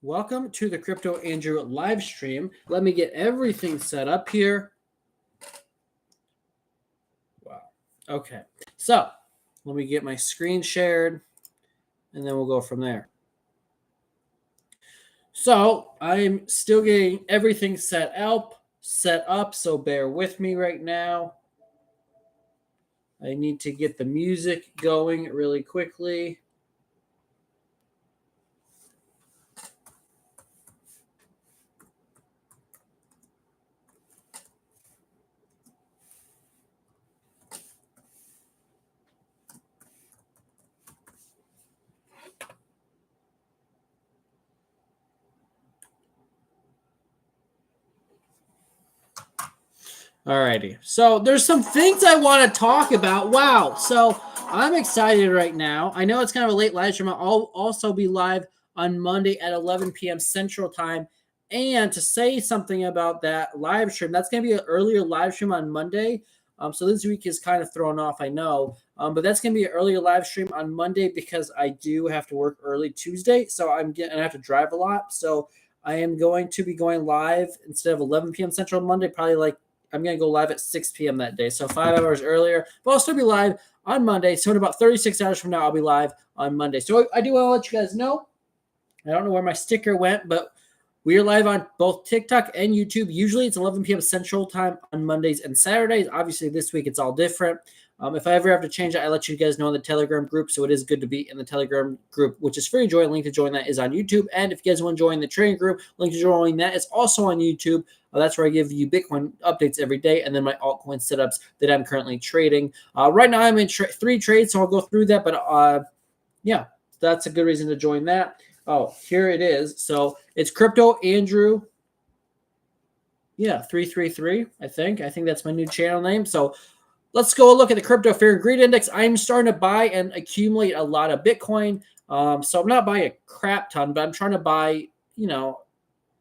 Welcome to the Crypto Andrew live stream. Let me get everything set up here. Wow. Okay. So let me get my screen shared and then we'll go from there. So I'm still getting everything set up. So bear with me right now. I need to get the music going really quickly. Alrighty, so there's some things I want to talk about. Wow, so I'm excited right now. I know it's kind of a late live stream. I'll also be live on Monday at 11 p.m. Central Time. And to say something about that live stream, that's going to be an earlier live stream on Monday. So this week is kind of thrown off, I know. But that's going to be an earlier live stream on Monday because I do have to work early Tuesday. So I have to drive a lot. So I am going to be going live instead of 11 p.m. Central Monday, probably like I'm going to go live at 6 p.m. that day, so 5 hours earlier. But I'll still be live on Monday. So in about 36 hours from now, I'll be live on Monday. So I do want to let you guys know. I don't know where my sticker went, but we are live on both TikTok and YouTube. Usually it's 11 p.m. Central Time on Mondays and Saturdays. Obviously, this week it's all different. If I ever have to change it, I let you guys know in the Telegram group. So it is good to be in the Telegram group, which is free to join. Link to join that is on YouTube. And if you guys want to join the trading group, link to join that is also on YouTube. That's where I give you Bitcoin updates every day and then my altcoin setups that I'm currently trading. Right now I'm in 3 trades, so I'll go through that. But yeah, that's a good reason to join that. Oh, here it is. So it's Crypto Andrew. Yeah, 333, I think. I think that's my new channel name. So let's go look at the Crypto Fear and Greed Index. I'm starting to buy and accumulate a lot of Bitcoin. So I'm not buying a crap ton, but I'm trying to buy,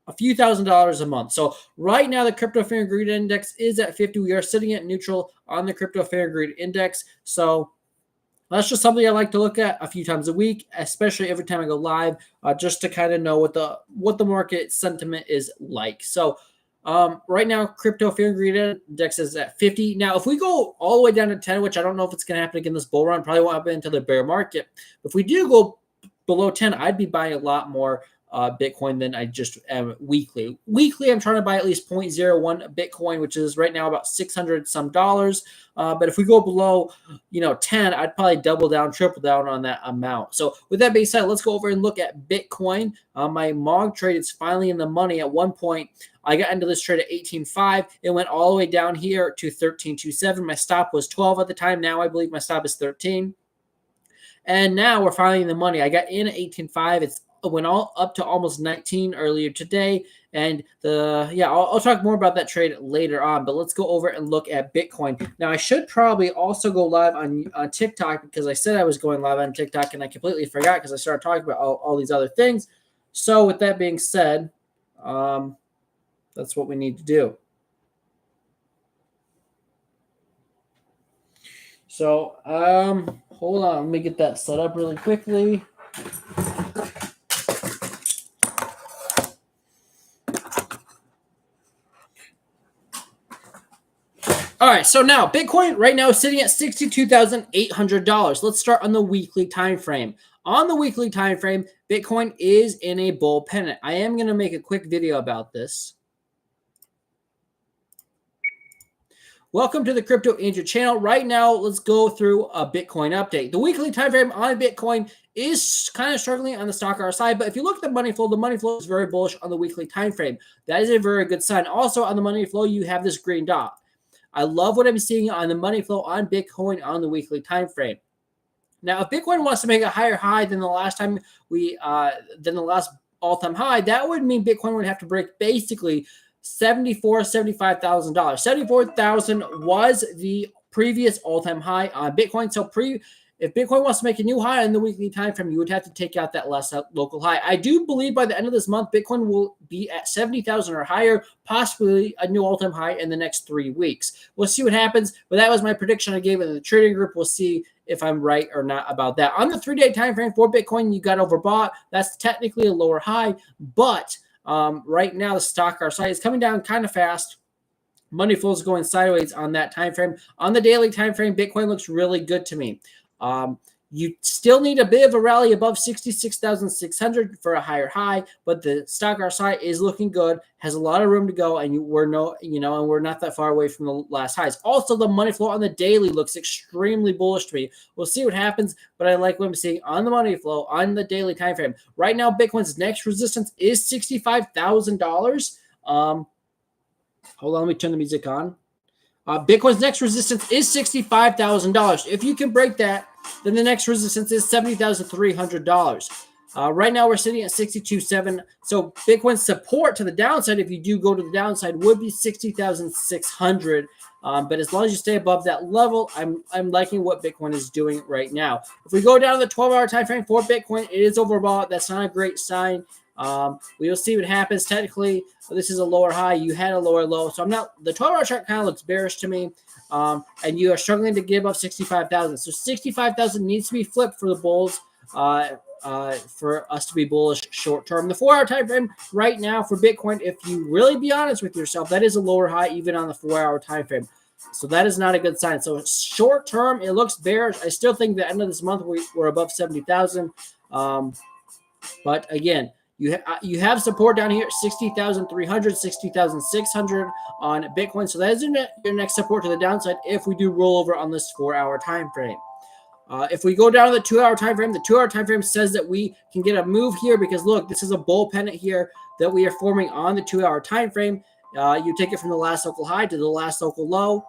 a few $1,000s a month. So right now, the Crypto Fear and Greed Index is at 50. We are sitting at neutral on the Crypto Fear and Greed Index. So that's just something I like to look at a few times a week, especially every time I go live, just to kind of know what the market sentiment is like. So right now, Crypto Fear and Greed Index is at 50. Now, if we go all the way down to 10, which I don't know if it's going to happen again this bull run, probably won't happen until the bear market. If we do go below 10, I'd be buying a lot more Bitcoin than I just am weekly. Weekly, I'm trying to buy at least 0.01 Bitcoin, which is right now about $600 some. But if we go below, 10, I'd probably double down, triple down on that amount. So with that being said, let's go over and look at Bitcoin. My MOG trade is finally in the money. At one point, I got into this trade at 18.5. It went all the way down here to 13.27. My stop was 12 at the time. Now I believe my stop is 13. And now we're finally in the money. I got in at 18.5. It went all up to almost 19 earlier today. And I'll talk more about that trade later on. But let's go over and look at Bitcoin. Now, I should probably also go live on TikTok because I said I was going live on TikTok and I completely forgot because I started talking about all these other things. So with that being said, that's what we need to do. So hold on. Let me get that set up really quickly. All right, so now Bitcoin right now is sitting at $62,800. Let's start on the weekly time frame. On the weekly time frame, Bitcoin is in a bull pennant. I am going to make a quick video about this. Welcome to the Crypto Andrew channel. Right now, let's go through a Bitcoin update. The weekly time frame on Bitcoin is kind of struggling on the stock RSI, but if you look at the money flow is very bullish on the weekly time frame. That is a very good sign. Also, on the money flow, you have this green dot. I love what I'm seeing on the money flow on Bitcoin on the weekly time frame. Now, if Bitcoin wants to make a higher high than the last time than the last all-time high, that would mean Bitcoin would have to break basically $75,000. $74,000 was the previous all-time high on Bitcoin. So if Bitcoin wants to make a new high in the weekly time frame, you would have to take out that last local high. I do believe by the end of this month, Bitcoin will be at 70,000 or higher, possibly a new all-time high in the next 3 weeks. We'll see what happens, but that was my prediction I gave in the trading group. We'll see if I'm right or not about that. On the 3-day time frame for Bitcoin, you got overbought. That's technically a lower high, but right now the stock RSI is coming down kind of fast. Money flow is going sideways on that time frame. On the daily time frame, Bitcoin looks really good to me. You still need a bit of a rally above 66,600 for a higher high, but the stock RSI is looking good, has a lot of room to go, and we're not that far away from the last highs. Also, the money flow on the daily looks extremely bullish to me. We'll see what happens, but I like what I'm seeing on the money flow on the daily time frame. Right now, Bitcoin's next resistance is $65,000. Hold on, let me turn the music on. Bitcoin's next resistance is $65,000. If you can break that, then the next resistance is $70,300. Right now, we're sitting at 62.7. So Bitcoin's support to the downside, if you do go to the downside, would be 60,600. But as long as you stay above that level, I'm liking what Bitcoin is doing right now. If we go down to the 12-hour time frame for Bitcoin, it is overbought. That's not a great sign. We will see what happens. Technically, this is a lower high. You had a lower low. So the 12-hour chart kind of looks bearish to me. And you are struggling to get above 65,000. So 65,000 needs to be flipped for the bulls, for us to be bullish short term. The 4-hour time frame right now for Bitcoin, if you really be honest with yourself, that is a lower high even on the 4-hour time frame. So that is not a good sign. So short term, it looks bearish. I still think the end of this month we're above 70,000. But again, you have support down here, 60,300, 60,600 on Bitcoin. So that is your next support to the downside if we do roll over on this 4-hour time frame. If we go down to the 2-hour time frame, the 2-hour time frame says that we can get a move here because look, this is a bull pennant here that we are forming on the 2-hour time frame. You take it from the last local high to the last local low,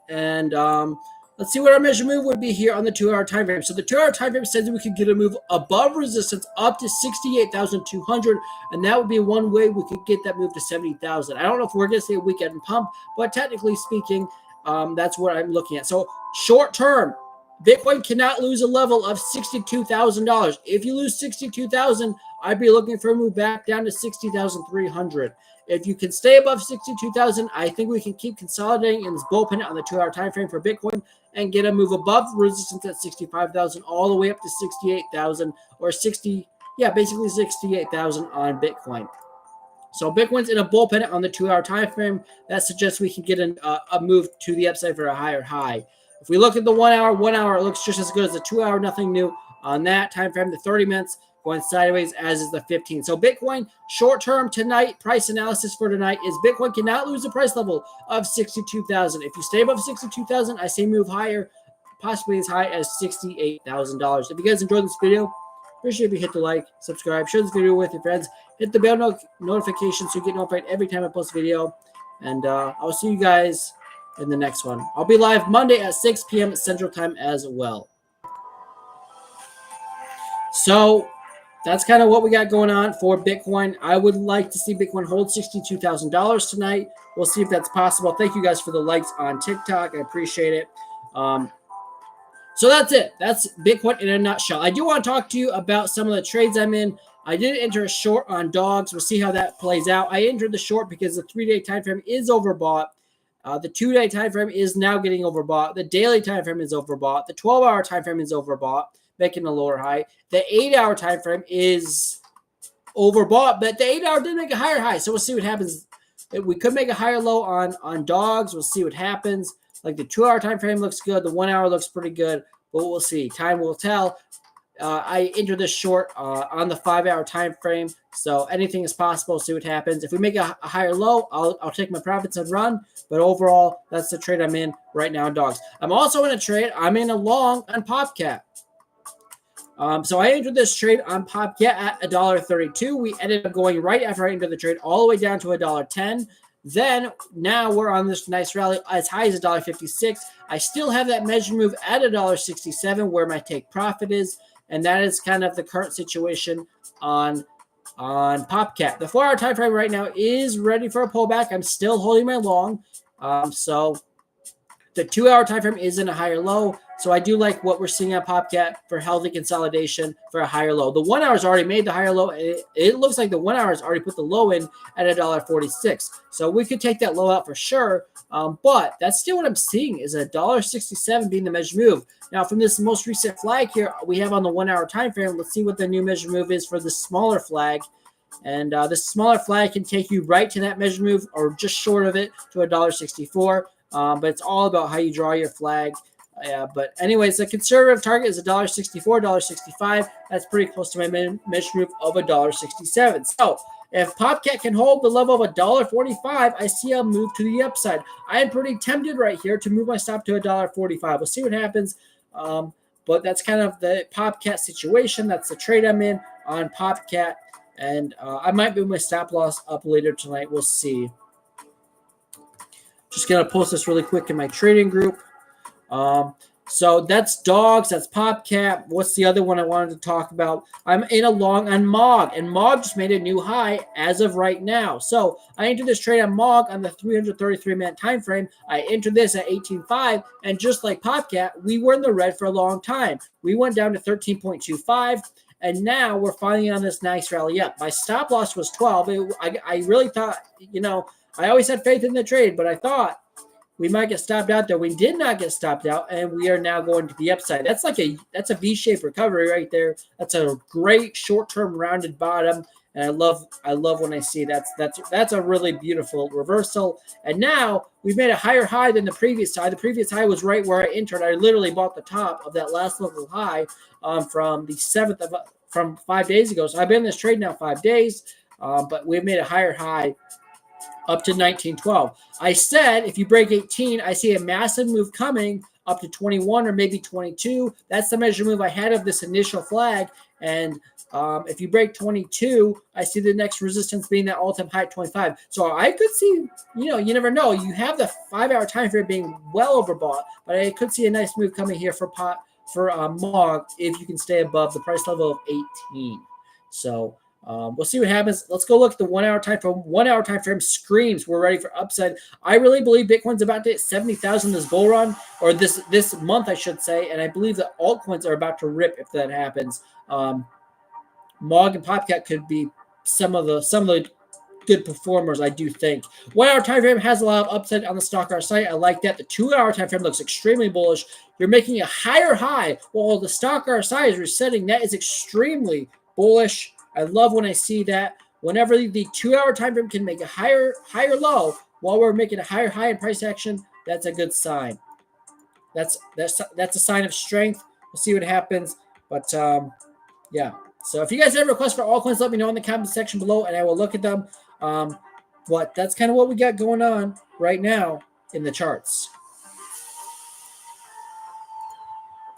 and let's see what our measure move would be here on the 2-hour time frame. So the 2-hour time frame says that we could get a move above resistance up to 68,200, and that would be one way we could get that move to 70,000. I don't know if we're going to see a weekend pump, but technically speaking, that's what I'm looking at. So short term, Bitcoin cannot lose a level of $62,000. If you lose 62,000, I'd be looking for a move back down to 60,300. If you can stay above 62,000, I think we can keep consolidating in this bull pennant on the 2-hour time frame for Bitcoin and get a move above resistance at 65,000 all the way up to 68,000 or basically 68,000 on Bitcoin. So Bitcoin's in a bull pennant on the 2-hour time frame. That suggests we can get a move to the upside for a higher high. If we look at the 1 hour, it looks just as good as the 2 hour, nothing new on that time frame. The 30 minutes going sideways, as is the 15. So Bitcoin short term tonight, price analysis for tonight is Bitcoin cannot lose the price level of 62,000. If you stay above 62,000, I say move higher, possibly as high as $68,000. If you guys enjoyed this video, appreciate if you hit the like, subscribe, share this video with your friends, hit the bell notification so you get notified every time I post a video. And I'll see you guys in the next one. I'll be live Monday at 6 p.m. Central Time as well. So that's kind of what we got going on for Bitcoin. I would like to see Bitcoin hold $62,000 tonight. We'll see if that's possible. Thank you guys for the likes on TikTok. I appreciate it. So that's it. That's Bitcoin in a nutshell. I do want to talk to you about some of the trades I'm in. I did enter a short on dogs. We'll see how that plays out. I entered the short because the 3-day time frame is overbought. The 2-day time frame is now getting overbought. The daily time frame is overbought. The 12-hour time frame is overbought, making a lower high. The 8-hour time frame is overbought, but the 8-hour did make a higher high. So we'll see what happens. We could make a higher low on dogs. We'll see what happens. Like the 2-hour time frame looks good. The 1 hour looks pretty good, but we'll see. Time will tell. I entered this short on the 5-hour time frame, so anything is possible. See what happens. If we make a higher low, I'll take my profits and run. But overall, that's the trade I'm in right now in dogs. I'm also in a trade. I'm in a long on PopCat. So I entered this trade on PopCat at $1.32. We ended up going right after I entered the trade all the way down to $1.10. Then now we're on this nice rally as high as $1.56. I still have that measure move at $1.67 where my take profit is. And that is kind of the current situation on PopCat. The 4-hour time frame right now is ready for a pullback. I'm still holding my long. So the 2-hour time frame is in a higher low. So I do like what we're seeing on PopCat for healthy consolidation for a higher low. The 1 hour's already made the higher low. It looks like the 1 hour's already put the low in at $1.46. So we could take that low out for sure. But that's still what I'm seeing is $1.67 being the measured move. Now, from this most recent flag here, we have on the 1 hour time frame. Let's see what the new measured move is for the smaller flag. And this smaller flag can take you right to that measured move or just short of it to $1.64. But it's all about how you draw your flag. But anyways, the conservative target is $1.64, $1.65. That's pretty close to my measured move of $1.67. So if PopCat can hold the level of $1.45, I see a move to the upside. I am pretty tempted right here to move my stop to $1.45. We'll see what happens. But that's kind of the PopCat situation. That's the trade I'm in on PopCat. And I might move my stop loss up later tonight. We'll see. Just going to post this really quick in my trading group. So that's dogs, that's PopCat. What's the other one I wanted to talk about? I'm in a long on MOG, and MOG just made a new high as of right now. So I entered this trade on MOG on the 333-minute time frame. I entered this at 18.5, and just like PopCat, we were in the red for a long time. We went down to 13.25, and now we're finally on this nice rally up. My stop loss was 12. I really thought, I always had faith in the trade, but I thought we might get stopped out there. We did not get stopped out, and we are now going to the upside. That's a V-shaped recovery right there. That's a great short-term rounded bottom, and I love when I see that's a really beautiful reversal. And now we've made a higher high than the previous high. The previous high was right where I entered. I literally bought the top of that last local high from the 7th from 5 days ago. So I've been in this trade now 5 days, but we've made a higher high up to 1912. I said if you break 18, I see a massive move coming up to 21 or maybe 22. That's the measure move I had of this initial flag. And if you break 22, I see the next resistance being that all-time high at 25. So I could see, you never know. You have the 5 hour time frame being well overbought, but I could see a nice move coming here for MOG if you can stay above the price level of 18. So we'll see what happens. Let's go look at the 1 hour time frame. 1 hour time frame screams we're ready for upside. I really believe Bitcoin's about to hit 70,000 this bull run, or this month, I should say. And I believe that altcoins are about to rip if that happens. MOG and PopCat could be some of the good performers, I do think. 1 hour time frame has a lot of upside on the stock hour site. I like that. The 2 hour time frame looks extremely bullish. You're making a higher high while the stock hour site is resetting. That is extremely bullish. I love when I see that. Whenever the 2 hour time frame can make a higher low while we're making a higher high in price action, that's a good sign. That's a sign of strength. We'll see what happens. But yeah. So if you guys have requests for altcoins, let me know in the comment section below, and I will look at them. But that's kind of what we got going on right now in the charts.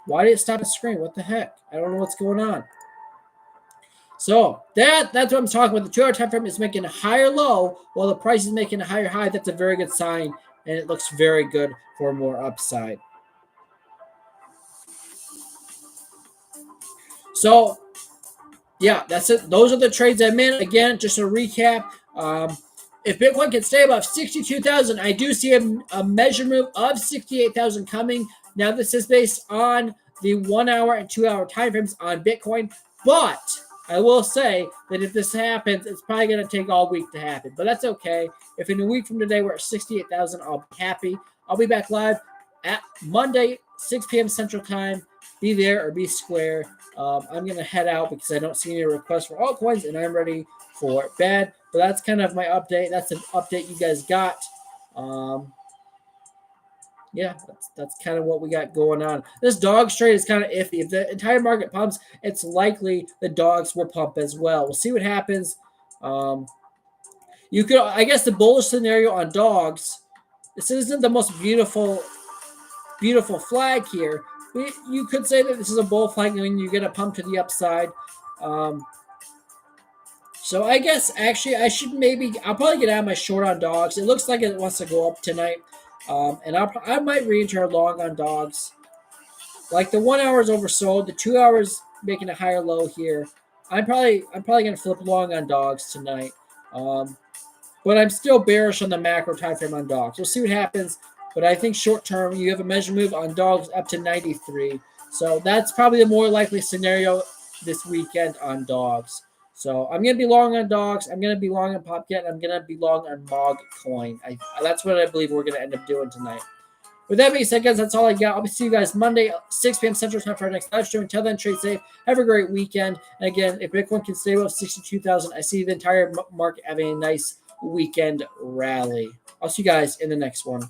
Why did it stop the screen? What the heck? I don't know what's going on. So that's what I'm talking about. The 2 hour time frame is making a higher low while the price is making a higher high. That's a very good sign, and it looks very good for more upside. So yeah, that's it. Those are the trades I'm in. Again, just a recap. If Bitcoin can stay above 62,000, I do see a measure move of 68,000 coming. Now, this is based on the 1 hour and 2 hour time frames on Bitcoin, but I will say that if this happens, it's probably going to take all week to happen, but that's okay. If in a week from today we're at 68,000, I'll be happy. I'll be back live at Monday, 6 p.m. Central Time. Be there or be square. I'm going to head out because I don't see any requests for altcoins, and I'm ready for bed. But that's kind of my update. That's an update you guys got. Yeah, that's kind of what we got going on. This dog trade is kind of iffy. If the entire market pumps, it's likely the dogs will pump as well. We'll see what happens. You could, I guess, the bullish scenario on dogs. This isn't the most beautiful flag here. You could say that this is a bull flag when you get a pump to the upside. So I guess actually I'll probably get out of my short on dogs. It looks like it wants to go up tonight. And I might re-enter long on dogs. Like the 1 hour is oversold. The 2 hours making a higher low here. I'm probably gonna flip long on dogs tonight. But I'm still bearish on the macro time frame on dogs. We'll see what happens. But I think short term, you have a measure move on dogs up to 93. So that's probably the more likely scenario this weekend on dogs. So I'm going to be long on dogs. I'm going to be long on Popcat. I'm going to be long on Mog Coin. That's what I believe we're going to end up doing tonight. With that being said, guys, that's all I got. I'll see you guys Monday, 6 p.m. Central Time for our next live stream. Until then, trade safe. Have a great weekend. And again, if Bitcoin can stay above 62,000, I see the entire market having a nice weekend rally. I'll see you guys in the next one.